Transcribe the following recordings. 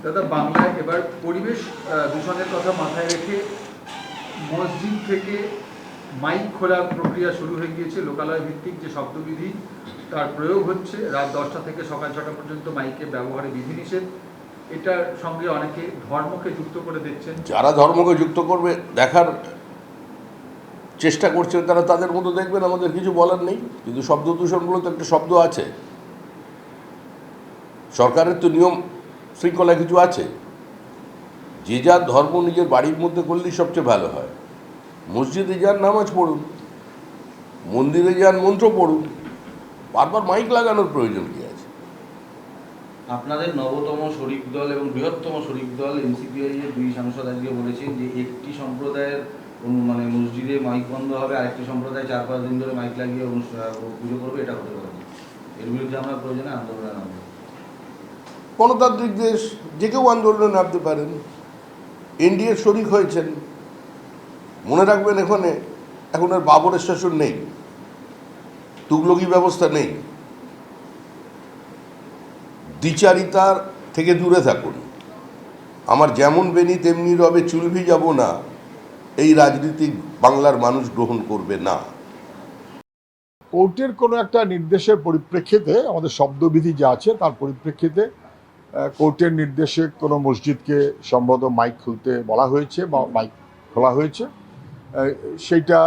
দাদা, বাংলায় এবার পরিবেশ দূষণের কথা মাথায় রেখে মসজিদ থেকে মাইক খোলার প্রক্রিয়া শুরু হয়ে গিয়েছে। লোকালয় ভিত্তিক যে শব্দবিধি তার প্রয়োগ হচ্ছে। রাত 10টা থেকে সকাল 6টা পর্যন্ত মাইকে ব্যবহারে বিধিনিষেধ। এটার সঙ্গে অনেকে ধর্মকে যুক্ত করে দেখছেন। যারা ধর্মকে যুক্ত করবে দেখার চেষ্টা করছেন তারা তাদের মতো দেখবেন, আমাদের কিছু বলার নেই। কিন্তু শব্দ দূষণগুলো তো একটা শব্দ আছে, সরকারের তো নিয়ম শৃঙ্খলা কিছু আছে। যে যার ধর্ম নিজের বাড়ির মধ্যে করলেই সবচেয়ে ভালো হয়। মসজিদে যান, নামাজ পড়ুন, মন্দিরে যান, মন্ত্র পড়ুন, বারবার মাইক লাগানোর প্রয়োজন কি আছে? আপনাদের নবতম শরিক দল এবং বৃহত্তম শরিক দল এনসিপিআই এর দুই সাংসদ আজকে বলেছেন যে একটি সম্প্রদায়ের মানে মসজিদে মাইক বন্ধ হবে, আরেকটি সম্প্রদায় 4-5 দিন ধরে মাইক লাগিয়ে পুজো করবে, এটা হতে পারে না। এর বিরুদ্ধে আমরা প্রয়োজনে আন্দোলনে নামব। গণতান্ত্রিক দেশ, যে কেউ আন্দোলনে নামতে পারেন। এনডিএ শরিক হয়েছেন, মনে রাখবেন এখানে এখন আর বাবরের শাসন নেই, তুগলকি ব্যবস্থা নেই। দ্বিচারিতার থেকে দূরে থাকুন। আমার যেমন বেনি তেমনি রবে, চুল ভিজাবো না, এই রাজনীতি বাংলার মানুষ গ্রহণ করবে না। কোর্টের কোনো একটা নির্দেশের পরিপ্রেক্ষিতে, আমাদের শব্দবিধি যা আছে তার পরিপ্রেক্ষিতে কোর্টের নির্দেশে কোনো মসজিদকে সম্ভবত মাইক খুলতে বলা হয়েছে বা মাইক খোলা হয়েছে। সেইটা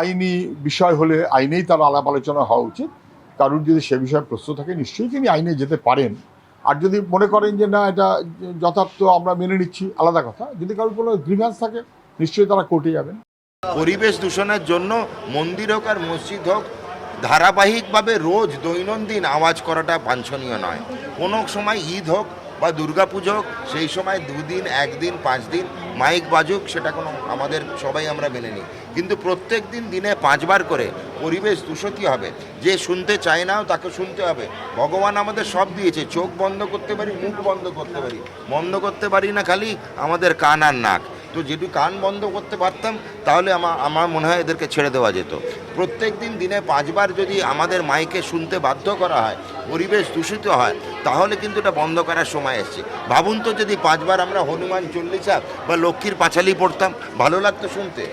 আইনি বিষয় হলে আইনেই তার আলাপ আলোচনা হওয়া উচিত। কারণ যদি সে বিষয়ে প্রশ্ন থাকে নিশ্চয়ই তিনি আইনে যেতে পারেন। আর যদি মনে করেন যে না এটা যথার্থ আমরা মেনে নিচ্ছি, আলাদা কথা। যদি কারোর কোনো গ্রিভ্যান্স থাকে নিশ্চয়ই তারা কোর্টে যাবেন। পরিবেশ দূষণের জন্য মন্দির হোক আর মসজিদ হোক, ধারাবাহিকভাবে রোজ দৈনন্দিন আওয়াজ করাটা বাঞ্ছনীয় নয়। কোনো সময় ঈদ হোক বা দুর্গাপুজো হোক, সেই সময় 2 দিন, 1 দিন, 5 দিন মাইক বাজুক, সেটা কোনো আমাদের সবাই আমরা মেনে নিই। কিন্তু প্রত্যেক দিন দিনে 5 বার করে পরিবেশ দূষিত হবে। যে শুনতে চায় নাও তাকে শুনতে হবে। ভগবান আমাদের সব দিয়েছে, চোখ বন্ধ করতে পারি, মুখ বন্ধ করতে পারি, বন্ধ করতে পারি না খালি আমাদের কান আর নাক। তো যেটু কান বন্ধ করতে পারতাম তাহলে আমার মনে হয় এদেরকে ছেড়ে দেওয়া যেত। প্রত্যেক দিন দিনে 5 বার যদি আমাদের মাইকে শুনতে বাধ্য করা হয়, পরিবেশ দূষিত হয়, তাহলে কিন্তু এটা বন্ধ করার সময় এসছে। ভাবুন তো যদি 5 বার আমরা হনুমান চল্লিশা বা লক্ষ্মীর পাঁচালি পড়তাম, ভালো লাগতো শুনতে।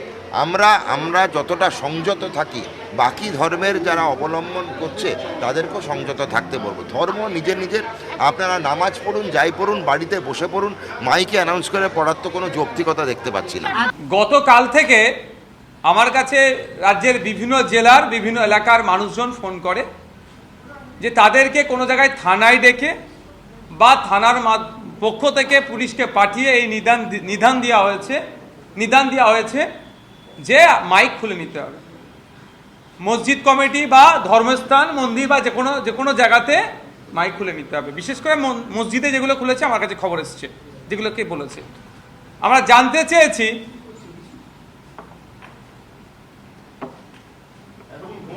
আমরা যতটা সংযত থাকি, বাকি ধর্মের যারা অবলম্বন করছে তাদেরকেও সংযত থাকতে বলবো। ধর্ম নিজের নিজের, আপনারা নামাজ পড়ুন, যাই পড়ুন, বাড়িতে বসে পড়ুন, মাইকে অ্যানাউন্স করে পড়ার তো কোনো যৌক্তিকতা দেখতে পাচ্ছি না। গতকাল থেকে আমার কাছে রাজ্যের বিভিন্ন জেলার বিভিন্ন এলাকার মানুষজন ফোন করে যে তাদেরকে কোনো জায়গায় থানায় ডেকে বা থানার পক্ষ থেকে পুলিশকে পাঠিয়ে এই নিদান দেওয়া হয়েছে যে মাইক খুলে নিতে হবে। মসজিদ কমিটি বা ধর্মস্থান, মন্দির বা যে কোনো জায়গাতে মাইক খুলে নিতে হবে। বিশেষ করে মসজিদে যেগুলো খুলেছে আমার কাছে খবর এসেছে, যেগুলো কে বলেছে। আমরা জানতে চেয়েছি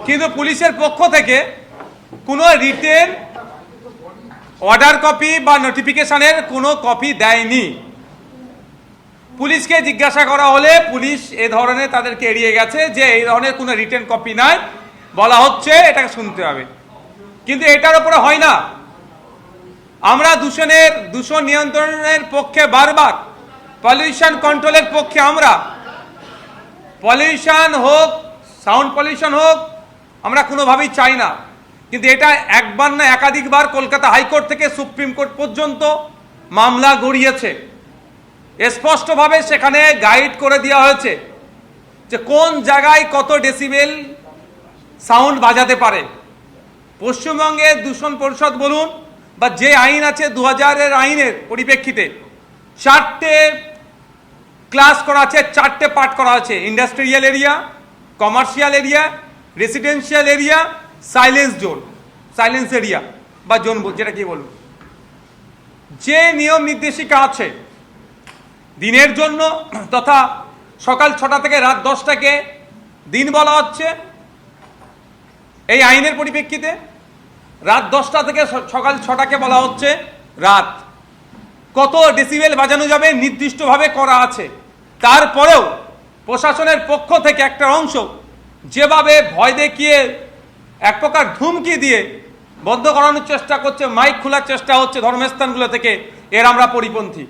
কিন্তু পুলিশের পক্ষ থেকে কোনো রিটেন অর্ডার কপি বা নোটিফিকেশনের কোনো কপি দেয়নি। পুলিশকে জিজ্ঞাসা করা হলে পুলিশ এ ধরনের তাদেরকে এড়িয়ে গেছে যে এই ধরনের কোনো রিটেন কপি নাই, বলা হচ্ছে এটাকে শুনতে হবে। কিন্তু এটার উপরে হয় না। আমরা দূষণ নিয়ন্ত্রণের পক্ষে বারবার, পলিউশন কন্ট্রোলের পক্ষে আমরা, পলিউশন হোক, সাউন্ড পলিউশন হোক, আমরা কোনোভাবেই চাই না। কিন্তু এটা একবার না একাধিকবার কলকাতা হাইকোর্ট থেকে সুপ্রিম কোর্ট পর্যন্ত মামলা গড়িয়েছে। স্পষ্টভাবে সেখানে গাইড করে দেওয়া হয়েছে যে কোন জায়গায় কত ডেসিবেল সাউন্ড বাজাতে পারে। পশ্চিমবঙ্গের দূষণ পরিষদ বলুন বা যে আইন আছে 2000-এর আইনের পরিপ্রেক্ষিতে 4টে ক্লাস করা আছে, 4টে পার্ট করা আছে: industrial area, commercial area, residential area, silence area বা জোন, যেটা কি বলুন। যে নিয়ম নির্দেশিকা আছে দিনের জন্য তথা সকাল 6টা থেকে রাত 10টাকে দিন বলা হচ্ছে এই আইনের পরিপ্রেক্ষিতে, রাত 10টা থেকে সকাল 6টাকে বলা হচ্ছে রাত। কত ডেসিবেল বাজানো যাবে নির্দিষ্টভাবে করা আছে। তারপরেও প্রশাসনের পক্ষ থেকে একটা অংশ যেভাবে ভয় দেখিয়ে, এক প্রকার ধুমকি দিয়ে বন্ধ করানোর চেষ্টা করছে, মাইক খোলার চেষ্টা হচ্ছে ধর্মস্থানগুলো থেকে, এর আমরা পরিপন্থী।